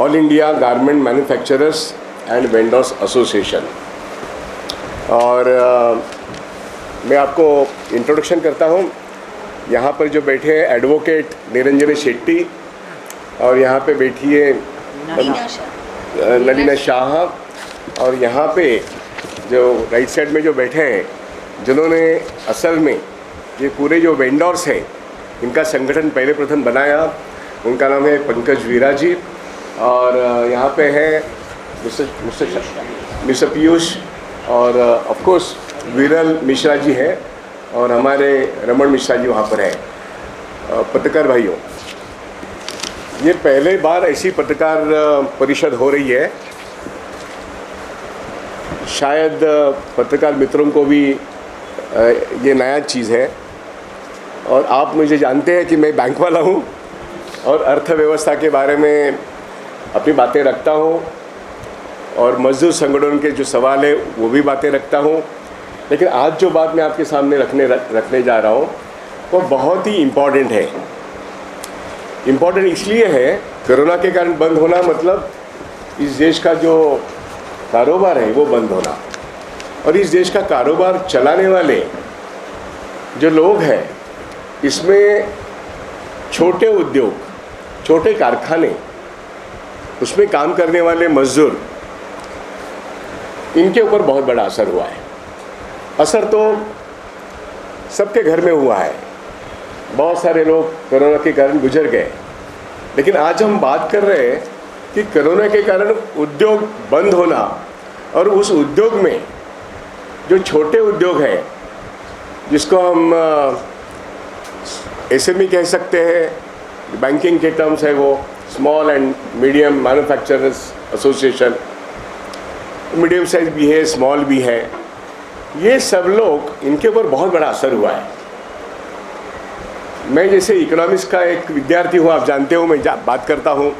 All India garment manufacturers and vendors association. और मैं आपको इंट्रोडक्शन करता हूँ। यहाँ पर जो बैठे हैं एडवोकेट निरंजन शेट्टी, और यहाँ पे बैठी है नलीना शाह, और यहाँ पे जो राइट साइड में जो बैठे हैं जिन्होंने असल में ये पूरे जो वेंडर्स हैं इनका संगठन पहले प्रथम बनाया, उनका नाम है पंकज वीरा जी। और यहाँ पे है मिस्टर पीयूष, और ऑफ कोर्स विरल मिश्रा जी हैं, और हमारे रमन मिश्रा जी वहाँ पर हैं। पत्रकार भाइयों, ये पहले बार ऐसी पत्रकार परिषद हो रही है। शायद पत्रकार मित्रों को भी ये नया चीज़ है, और आप मुझे जानते हैं कि मैं बैंक वाला हूँ और अर्थव्यवस्था के बारे में अपनी बातें रखता हूँ, और मजदूर संगठन के जो सवाल है वो भी बातें रखता हूँ। लेकिन आज जो बात मैं आपके सामने रखने जा रहा हूँ वो बहुत ही इम्पॉर्टेंट है। इम्पॉर्टेंट इसलिए है, कोरोना के कारण बंद होना मतलब इस देश का जो कारोबार है वो बंद होना, और इस देश का कारोबार चलाने वाले जो लोग हैं, इसमें छोटे उद्योग, छोटे कारखाने, उसमें काम करने वाले मजदूर, इनके ऊपर बहुत बड़ा असर हुआ है। असर तो सबके घर में हुआ है, बहुत सारे लोग कोरोना के कारण गुजर गए। लेकिन आज हम बात कर रहे हैं कि कोरोना के कारण उद्योग बंद होना, और उस उद्योग में जो छोटे उद्योग हैं जिसको हम एसएमई कह सकते हैं, बैंकिंग के टर्म्स है वो small and medium manufacturers association, medium size भी है, स्मॉल भी है, ये सब लोग, इनके ऊपर बहुत बड़ा असर हुआ है। मैं जैसे इकोनॉमिक्स का एक विद्यार्थी हूँ, आप जानते हो, मैं बात करता हूँ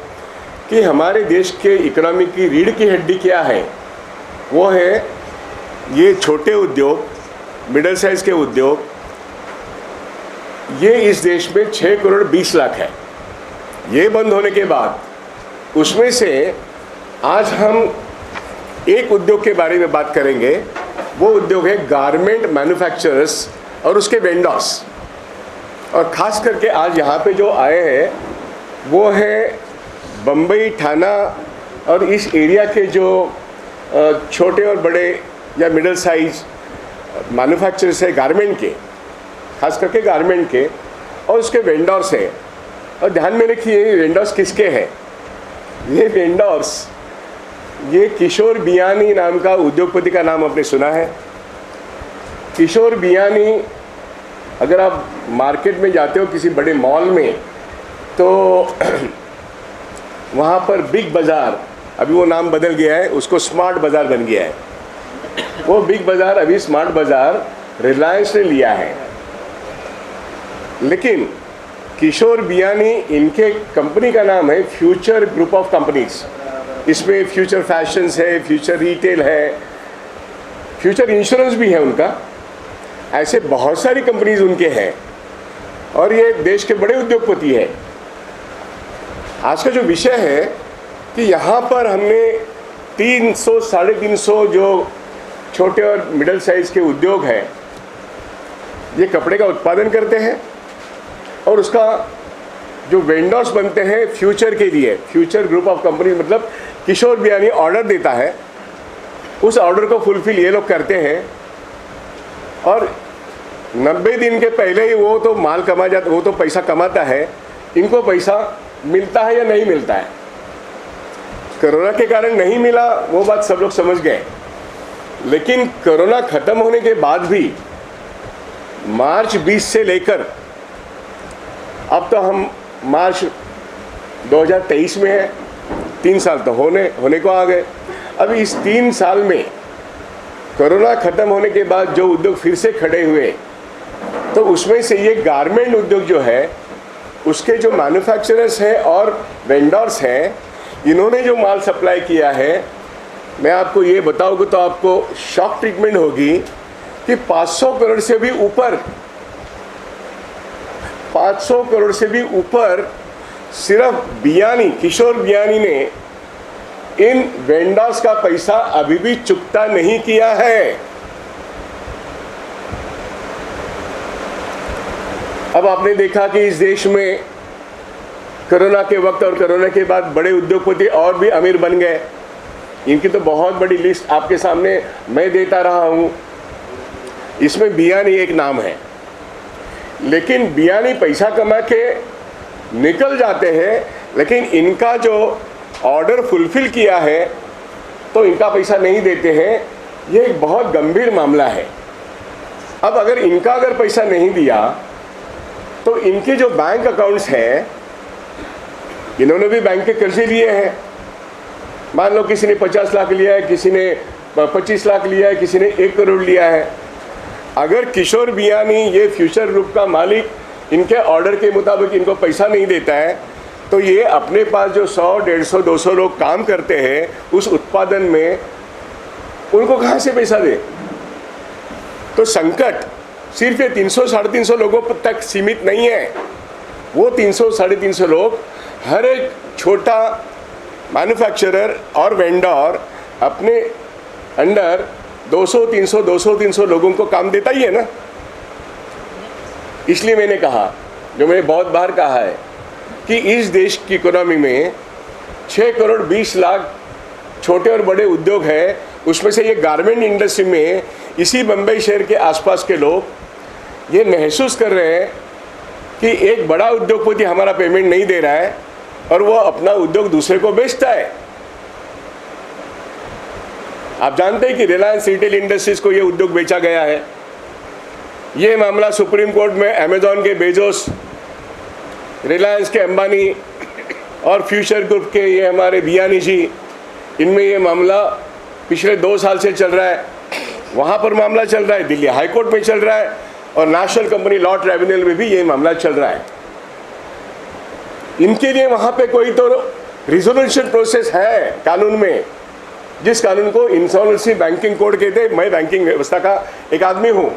कि हमारे देश के इकोनॉमी की रीढ़ की हड्डी क्या है, वो है ये छोटे उद्योग, मिडिल साइज़ के उद्योग। ये इस देश में 6 करोड़ 20 लाख है। ये बंद होने के बाद उसमें से आज हम एक उद्योग के बारे में बात करेंगे। वो उद्योग है गारमेंट मैन्युफैक्चरर्स और उसके वेंडर्स। और ख़ास करके आज यहाँ पे जो आए हैं वो है बम्बई, ठाणा और इस एरिया के जो छोटे और बड़े या मिडिल साइज मैन्युफैक्चरर्स है गारमेंट के, खास करके गारमेंट के, और उसके वेंडर्स हैं। और ध्यान में रखिए, वेंडर्स किसके हैं? ये वेंडर्स, ये किशोर बियानी नाम का उद्योगपति का नाम आपने सुना है। किशोर बियानी, अगर आप मार्केट में जाते हो किसी बड़े मॉल में, तो वहाँ पर बिग बाज़ार, अभी वो नाम बदल गया है, उसको स्मार्ट बाज़ार बन गया है। वो बिग बाज़ार अभी स्मार्ट बाज़ार रिलायंस ने लिया है। लेकिन किशोर बियानी, इनके कंपनी का नाम है फ्यूचर ग्रुप ऑफ कंपनीज। इसमें फ्यूचर फैशंस है, फ्यूचर रिटेल है, फ्यूचर इंश्योरेंस भी है उनका। ऐसे बहुत सारी कंपनीज उनके हैं, और ये देश के बड़े उद्योगपति हैं। आज का जो विषय है कि यहाँ पर हमने 300 साढ़े 300 जो छोटे और मिडिल साइज़ के उद्योग हैं, ये कपड़े का उत्पादन करते हैं, और उसका जो वेंडर्स बनते हैं फ्यूचर के लिए, फ्यूचर ग्रुप ऑफ कंपनी, मतलब किशोर बियानी ऑर्डर देता है, उस ऑर्डर को फुलफिल ये लोग करते हैं, और 90 दिन के पहले ही वो तो माल कमा जाता, वो तो पैसा कमाता है। इनको पैसा मिलता है या नहीं मिलता है? कोरोना के कारण नहीं मिला, वो बात सब लोग समझ गए। लेकिन कोरोना ख़त्म होने के बाद भी मार्च 20 से लेकर अब तो हम मार्च 2023 में है, 3 साल तो होने को आ गए। अभी इस 3 साल में कोरोना ख़त्म होने के बाद जो उद्योग फिर से खड़े हुए, तो उसमें से ये गारमेंट उद्योग जो है, उसके जो मैन्युफैक्चरर्स हैं और वेंडर्स हैं, इन्होंने जो माल सप्लाई किया है, मैं आपको ये बताऊँगा तो आपको शॉक ट्रीटमेंट होगी कि 500 करोड़ से भी ऊपर, 500 करोड़ से भी ऊपर सिर्फ बियानी, किशोर बियानी ने इन वेंडर्स का पैसा अभी भी चुकता नहीं किया है। अब आपने देखा कि इस देश में कोरोना के वक्त और कोरोना के बाद बड़े उद्योगपति और भी अमीर बन गए। इनकी तो बहुत बड़ी लिस्ट आपके सामने मैं देता रहा हूं। इसमें बियानी एक नाम है, लेकिन बियानी पैसा कमा के निकल जाते हैं, लेकिन इनका जो ऑर्डर फुलफिल किया है तो इनका पैसा नहीं देते हैं। ये एक बहुत गंभीर मामला है। अब अगर पैसा नहीं दिया तो इनके जो बैंक अकाउंट्स हैं, इन्होंने भी बैंक के कर्जे लिए हैं। मान लो किसी ने 50 लाख लिया है, किसी ने 25 लाख लिया है, किसी ने 1 करोड़ लिया है। अगर किशोर बियानी ये फ्यूचर ग्रुप का मालिक इनके ऑर्डर के मुताबिक इनको पैसा नहीं देता है, तो ये अपने पास जो 100, 150, 200 लोग काम करते हैं उस उत्पादन में, उनको कहाँ से पैसा दे? तो संकट सिर्फ ये 300, 350 लोगों तक सीमित नहीं है। वो 300, 350 लोग, हर एक छोटा मैन्युफैक्चरर और वेंडर अपने अंडर 200, 300 लोगों को काम देता ही है ना। इसलिए मैंने कहा, जो मैंने बहुत बार कहा है, कि इस देश की इकोनॉमी में 6 करोड़ 20 लाख छोटे और बड़े उद्योग हैं। उसमें से ये गारमेंट इंडस्ट्री में इसी बम्बई शहर के आसपास के लोग ये महसूस कर रहे हैं कि एक बड़ा उद्योगपति हमारा पेमेंट नहीं दे रहा है और वो अपना उद्योग दूसरे को बेचता है। आप जानते हैं कि रिलायंस रिटेल इंडस्ट्रीज को ये उद्योग बेचा गया है। ये मामला सुप्रीम कोर्ट में अमेजॉन के बेजोस, रिलायंस के अंबानी और फ्यूचर ग्रुप के ये हमारे बियानी जी, इनमें ये मामला पिछले 2 साल से चल रहा है। वहाँ पर मामला चल रहा है, दिल्ली हाई कोर्ट में चल रहा है, और नेशनल कंपनी लॉ ट्राइब्यूनल में भी ये मामला चल रहा है। इनके लिए वहाँ पे कोई तो रिजोल्यूशन प्रोसेस है कानून में, जिस कानून को इंसॉल्वेंसी बैंकिंग कोड कहते हैं। मैं बैंकिंग व्यवस्था का एक आदमी हूँ,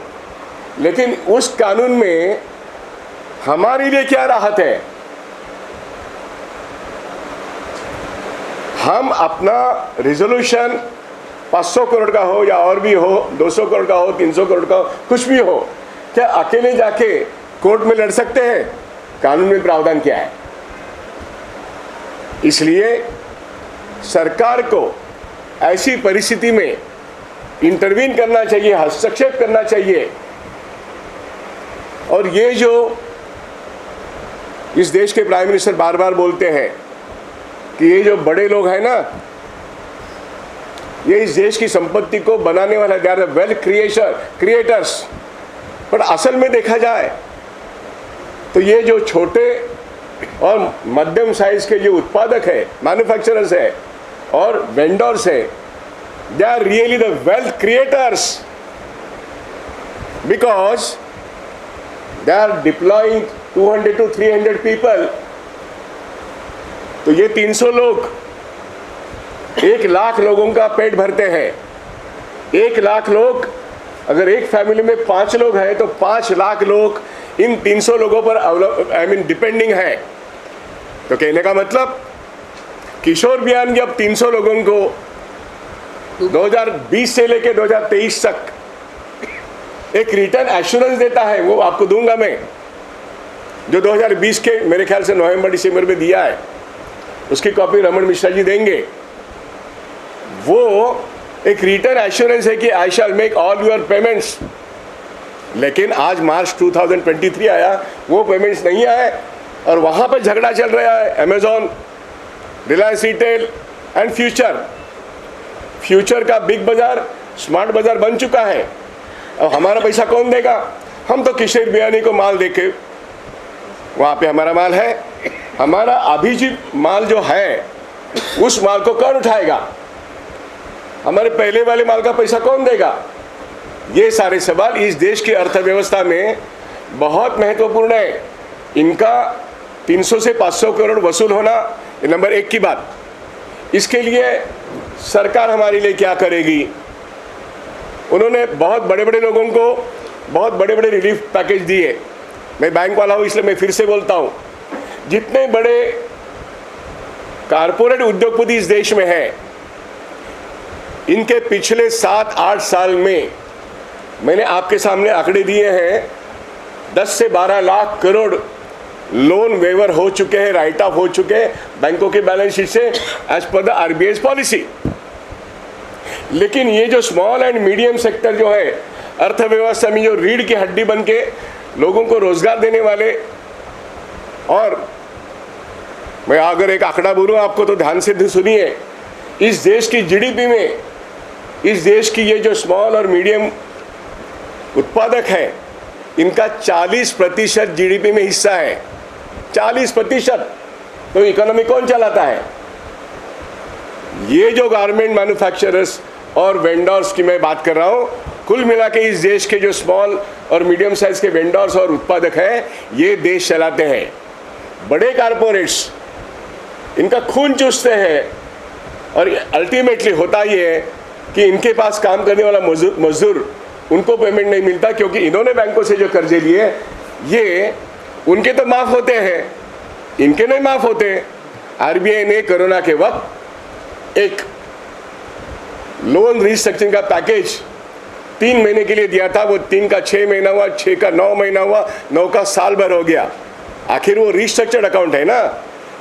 लेकिन उस कानून में हमारे लिए क्या राहत है? हम अपना रिजोल्यूशन 500 करोड़ का हो या और भी हो, 200 करोड़ का हो, 300 करोड़ का हो, कुछ भी हो, क्या अकेले जाके कोर्ट में लड़ सकते हैं? कानून में प्रावधान क्या है? इसलिए सरकार को ऐसी परिस्थिति में इंटरवीन करना चाहिए, हस्तक्षेप करना चाहिए। और ये जो इस देश के प्राइम मिनिस्टर बार बार बोलते हैं कि ये जो बड़े लोग हैं ना, ये इस देश की संपत्ति को बनाने वाला, दे आर वेल्थ क्रिएटर्स। पर असल में देखा जाए तो ये जो छोटे और मध्यम साइज के जो उत्पादक है, मैन्युफैक्चरर्स है और वेंडर्स है, they are really the wealth creators, because they are deploying 200 to 300 people. तो ये 300 लोग 1 लाख लोगों का पेट भरते हैं। 1 लाख लोग, अगर एक फैमिली में 5 लोग हैं तो 5 लाख लोग इन 300 लोगों पर डिपेंडिंग है। तो कहने का मतलब किशोर बियानी अब 300 लोगों को 2020 से लेकर 2023 तक एक रिटर्न एश्योरेंस देता है। वो आपको दूंगा मैं, जो 2020 के मेरे ख्याल से नवंबर दिसंबर में दिया है, उसकी कॉपी रमन मिश्रा जी देंगे। वो एक रिटर्न एश्योरेंस है कि I shall make all your payments. लेकिन आज मार्च 2023 आया, वो पेमेंट्स नहीं आए और वहाँ पर झगड़ा चल रहा है Amazon, Reliance retail and future का बिग बाजार, स्मार्ट बाजार बन चुका है। अब हमारा पैसा कौन देगा? हम तो किशोर बियानी को माल देके, वहाँ पे हमारा माल है, हमारा अभिजीत माल जो है उस माल को कौन उठाएगा? हमारे पहले वाले माल का पैसा कौन देगा? ये सारे सवाल इस देश की अर्थव्यवस्था में बहुत महत्वपूर्ण है। इनका 300 से 500 करोड़ वसूल होना नंबर 1 की बात। इसके लिए सरकार हमारे लिए क्या करेगी? उन्होंने बहुत बड़े बड़े लोगों को बहुत बड़े बड़े रिलीफ पैकेज दिए। मैं बैंक वाला हूँ इसलिए मैं फिर से बोलता हूँ, जितने बड़े कारपोरेट उद्योगपति इस देश में हैं इनके पिछले 7-8 साल में मैंने आपके सामने आंकड़े दिए हैं, 10 से 12 लाख करोड़ लोन वेवर हो चुके हैं, राइट ऑफ हो चुके हैं बैंकों के बैलेंस शीट से as per the RBI policy. लेकिन ये जो स्मॉल एंड मीडियम सेक्टर जो है अर्थव्यवस्था में, जो रीढ़ की हड्डी बन के लोगों को रोजगार देने वाले, और मैं अगर एक आंकड़ा बोलूँ आपको तो ध्यान से सुनिए, इस देश की जीडीपी में, इस देश की ये जो स्मॉल और मीडियम उत्पादक है, इनका 40% जीडीपी में हिस्सा है। 40%। तो इकोनॉमी कौन चलाता है? ये जो गारमेंट मैन्युफैक्चरर्स और वेंडर्स की मैं बात कर रहा हूँ, कुल मिला के इस देश के जो स्मॉल और मीडियम साइज के वेंडर्स और उत्पादक हैं, ये देश चलाते हैं। बड़े कारपोरेट्स इनका खून चूसते हैं, और अल्टीमेटली होता ये है कि इनके पास काम करने वाला मजदूर उनको पेमेंट नहीं मिलता, क्योंकि इन्होंने बैंकों से जो कर्जे लिए ये उनके तो माफ़ होते हैं, इनके नहीं माफ़ होते। आरबीआई ने कोरोना के वक्त एक लोन रिस्ट्रक्चरिंग का पैकेज 3 महीने के लिए दिया था। वो 3 का 6 महीना हुआ, 6 का 9 महीना हुआ, 9 का साल भर हो गया। आखिर वो रिस्ट्रक्चर्ड अकाउंट है ना।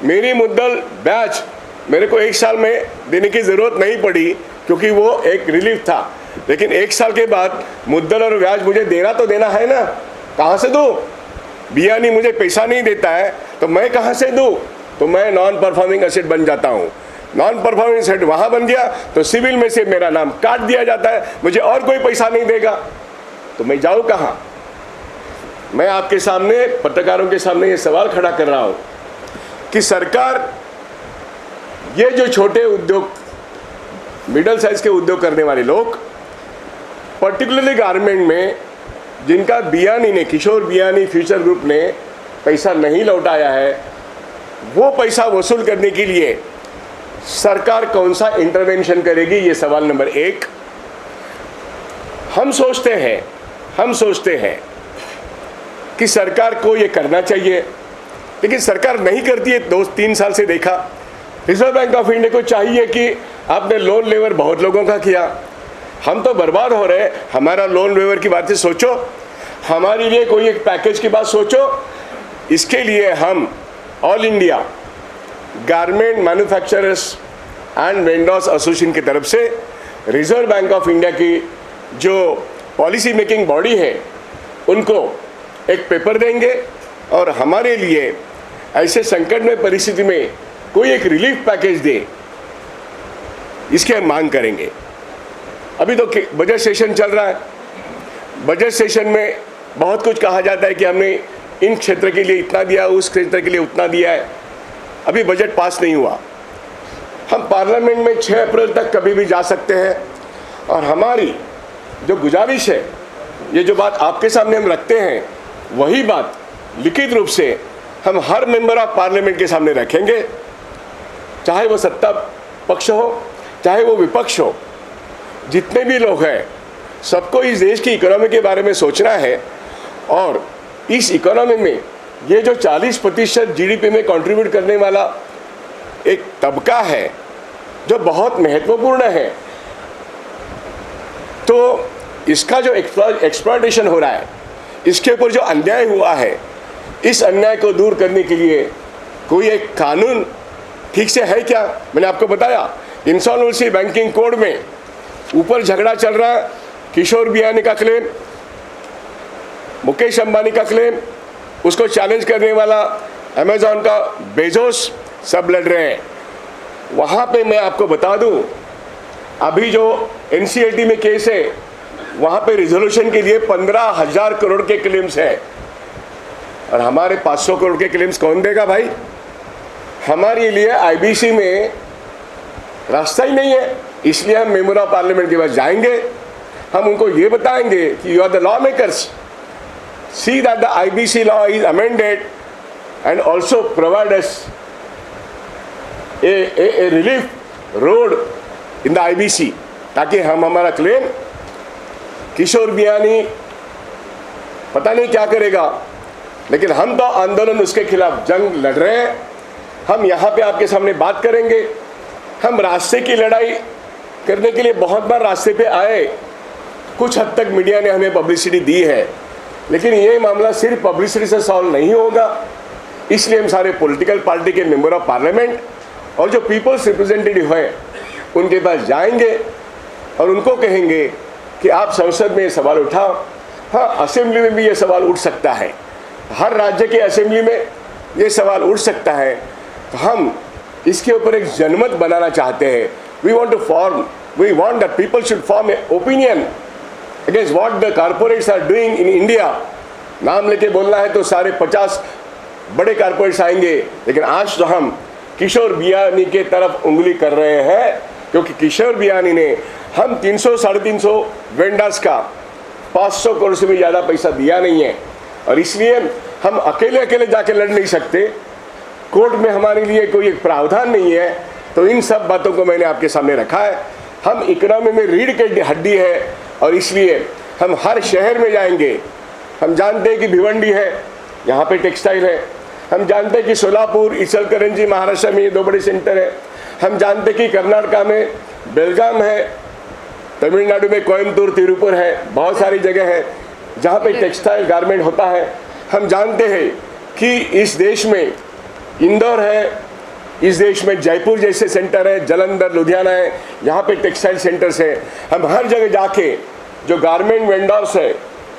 मेरी मुद्दल ब्याज मेरे को 1 साल में देने की ज़रूरत नहीं पड़ी, क्योंकि वो एक रिलीफ था। लेकिन 1 साल के बाद मुद्दल और ब्याज मुझे देना तो देना है ना। कहाँ से दूँ? बियानी मुझे पैसा नहीं देता है तो मैं कहाँ से दूँ? तो मैं नॉन परफॉर्मिंग एसेट बन जाता हूँ। नॉन परफॉर्मिंग एसेट वहाँ बन गया तो सिविल में से मेरा नाम काट दिया जाता है, मुझे और कोई पैसा नहीं देगा, तो मैं जाऊँ कहाँ? मैं आपके सामने, पत्रकारों के सामने ये सवाल खड़ा कर रहा हूँ कि सरकार ये जो छोटे उद्योग, मिडिल साइज के उद्योग करने वाले लोग, पर्टिकुलरली गारमेंट में जिनका बियानी ने, किशोर बियानी फ्यूचर ग्रुप ने पैसा नहीं लौटाया है, वो पैसा वसूल करने के लिए सरकार कौन सा इंटरवेंशन करेगी? ये सवाल नंबर 1। हम सोचते हैं कि सरकार को ये करना चाहिए, लेकिन सरकार नहीं करती है। 2-3 साल से देखा। रिजर्व बैंक ऑफ इंडिया को चाहिए कि आपने लोन वेवर बहुत लोगों का किया, हम तो बर्बाद हो रहे, हमारा लोन वेवर की बातें सोचो, हमारे लिए कोई एक पैकेज की बात सोचो। इसके लिए हम all India garment manufacturers and vendors association की तरफ से रिजर्व बैंक ऑफ इंडिया की जो पॉलिसी मेकिंग बॉडी है उनको एक पेपर देंगे, और हमारे लिए ऐसे संकट में परिस्थिति में कोई एक रिलीफ पैकेज दे, इसकी हम मांग करेंगे। अभी तो बजट सेशन चल रहा है। बजट सेशन में बहुत कुछ कहा जाता है कि हमने इन क्षेत्र के लिए इतना दिया, उस क्षेत्र के लिए उतना दिया है। अभी बजट पास नहीं हुआ। हम पार्लियामेंट में 6 अप्रैल तक कभी भी जा सकते हैं, और हमारी जो गुजारिश है, ये जो बात आपके सामने हम रखते हैं, वही बात लिखित रूप से हम हर मेंबर ऑफ पार्लियामेंट के सामने रखेंगे, चाहे वो सत्ता पक्ष हो, चाहे वो विपक्ष हो। जितने भी लोग हैं, सबको इस देश की इकोनॉमी के बारे में सोचना है, और इस इकोनॉमी में ये जो 40% जीडीपी में कंट्रीब्यूट करने वाला एक तबका है जो बहुत महत्वपूर्ण है, तो इसका जो एक्सप्लॉयटेशन हो रहा है, इसके ऊपर जो अन्याय हुआ है, इस अन्याय को दूर करने के लिए कोई एक कानून ठीक से है क्या? मैंने आपको बताया, इंसॉल्वेंसी बैंकिंग कोड में ऊपर झगड़ा चल रहा। किशोर बियानी का क्लेम, मुकेश अंबानी का क्लेम, उसको चैलेंज करने वाला अमेजॉन का बेजोस, सब लड़ रहे हैं। वहाँ पे मैं आपको बता दूँ, अभी जो एनसीएलटी में केस है, वहाँ पे रिजोल्यूशन के लिए 15,000 करोड़ के क्लेम्स हैं, और हमारे 500 करोड़ के क्लेम्स कौन देगा भाई? हमारे लिए आईबीसी में रास्ता ही नहीं है। इसलिए हम मेंबर ऑफ पार्लियामेंट के पास जाएंगे, हम उनको ये बताएंगे कि you are the law makers, see that the IBC law is amended and also provide us a relief road in the IBC, ताकि हम हमारा क्लेम, किशोर बियानी पता नहीं क्या करेगा, लेकिन हम तो आंदोलन उसके खिलाफ जंग लड़ रहे हैं। हम यहाँ पे आपके सामने बात करेंगे। हम रास्ते की लड़ाई करने के लिए बहुत बार रास्ते पे आए, कुछ हद तक मीडिया ने हमें पब्लिसिटी दी है, लेकिन ये मामला सिर्फ पब्लिसिटी से सॉल्व नहीं होगा। इसलिए हम सारे पॉलिटिकल पार्टी के मेंबर ऑफ पार्लियामेंट और जो पीपल्स रिप्रेजेंटेटिव हैं उनके पास जाएंगे और उनको कहेंगे कि आप संसद में ये सवाल उठाओ। हाँ, असेंबली में भी ये सवाल उठ सकता है, हर राज्य के असेंबली में ये सवाल उठ सकता है। तो हम इसके ऊपर एक जनमत बनाना चाहते हैं। We want that people should form a opinion against what the corporates are doing in India. नाम लेके बोलना है तो सारे 50 बड़े कॉर्पोरेट्स आएंगे, लेकिन आज तो हम किशोर बियानी के तरफ उंगली कर रहे हैं, क्योंकि किशोर बियानी ने हम 300-350 वेंडर्स का 500 करोड़ से भी ज़्यादा पैसा दिया नहीं है, और इसलिए हम अकेले जाके लड़ नहीं सकते। कोर्ट में हमारे लिए कोई एक प्रावधान नहीं है। तो इन सब बातों को मैंने आपके सामने रखा है। हम इकोनॉमी में रीढ़ की हड्डी है, और इसलिए हम हर शहर में जाएंगे। हम जानते हैं कि भिवंडी है, यहाँ पे टेक्सटाइल है। हम जानते हैं कि सोलापुर, इचलकरंजी महाराष्ट्र में ये 2 बड़े सेंटर है। हम जानते हैं कि कर्नाटका में बेलगाम है, तमिलनाडु में कोयम्बतूर, तिरुपुर है, बहुत सारी जगह है जहाँ पे टेक्सटाइल गारमेंट होता है। हम जानते हैं कि इस देश में इंदौर है, इस देश में जयपुर जैसे सेंटर है, जालंधर, लुधियाना है, यहाँ पे टेक्सटाइल सेंटर्स है। हम हर जगह जाके जो गारमेंट वेंडर्स है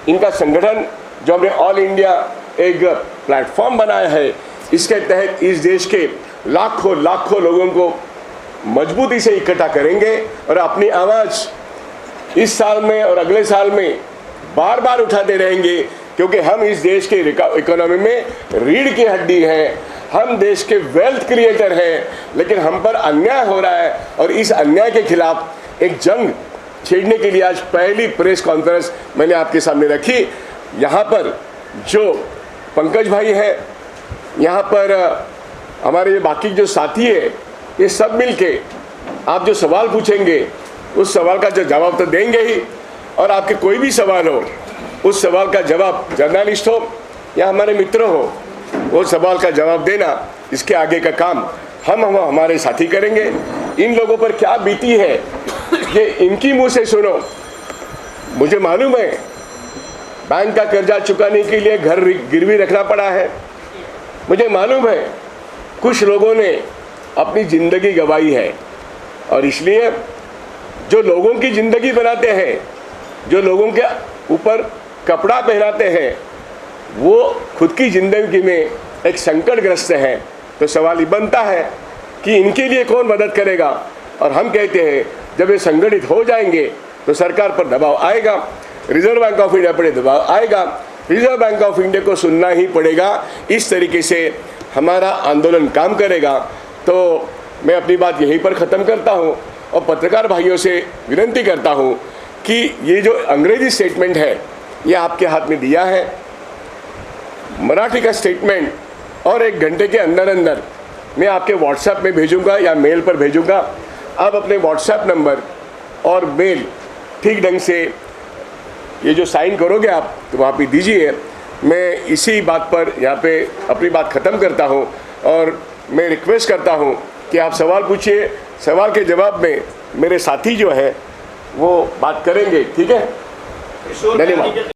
इनका संगठन, जो हमने ऑल इंडिया एक प्लेटफॉर्म बनाया है, इसके तहत इस देश के लाखों लोगों को मजबूती से इकट्ठा करेंगे और अपनी आवाज़ इस साल में और अगले साल में बार बार उठाते रहेंगे, क्योंकि हम इस देश के इकोनॉमी में रीढ़ की हड्डी है। हम देश के वेल्थ क्रिएटर हैं, लेकिन हम पर अन्याय हो रहा है, और इस अन्याय के खिलाफ एक जंग छेड़ने के लिए आज पहली प्रेस कॉन्फ्रेंस मैंने आपके सामने रखी। यहाँ पर जो पंकज भाई है, यहाँ पर हमारे ये बाकी जो साथी है, ये सब मिलके आप जो सवाल पूछेंगे उस सवाल का जो जवाब तो देंगे ही, और आपके कोई भी सवाल हो उस सवाल का जवाब, जर्नलिस्ट हो या हमारे मित्र हो, वो सवाल का जवाब देना, इसके आगे का काम हम हमारे साथी करेंगे। इन लोगों पर क्या बीती है ये इनकी मुंह से सुनो। मुझे मालूम है बैंक का कर्जा चुकाने के लिए घर गिरवी रखना पड़ा है। मुझे मालूम है कुछ लोगों ने अपनी ज़िंदगी गंवाई है, और इसलिए जो लोगों की ज़िंदगी बनाते हैं, जो लोगों के ऊपर कपड़ा पहनाते हैं, वो खुद की ज़िंदगी में एक संकटग्रस्त है। तो सवाल ये बनता है कि इनके लिए कौन मदद करेगा। और हम कहते हैं जब ये संगठित हो जाएंगे तो सरकार पर दबाव आएगा, रिजर्व बैंक ऑफ इंडिया पर दबाव आएगा, रिजर्व बैंक ऑफ इंडिया को सुनना ही पड़ेगा। इस तरीके से हमारा आंदोलन काम करेगा। तो मैं अपनी बात यहीं पर ख़त्म करता हूँ और पत्रकार भाइयों से विनती करता हूँ कि ये जो अंग्रेजी स्टेटमेंट है ये आपके हाथ में दिया है, मराठी का स्टेटमेंट और 1 घंटे के अंदर मैं आपके व्हाट्सएप में भेजूंगा या मेल पर भेजूंगा। आप अपने व्हाट्सएप नंबर और मेल ठीक ढंग से ये जो साइन करोगे आप तो वहाँ पे दीजिए। मैं इसी बात पर यहाँ पे अपनी बात ख़त्म करता हूँ, और मैं रिक्वेस्ट करता हूँ कि आप सवाल पूछिए। सवाल के जवाब में मेरे साथी जो है वो बात करेंगे। ठीक है, धन्यवाद।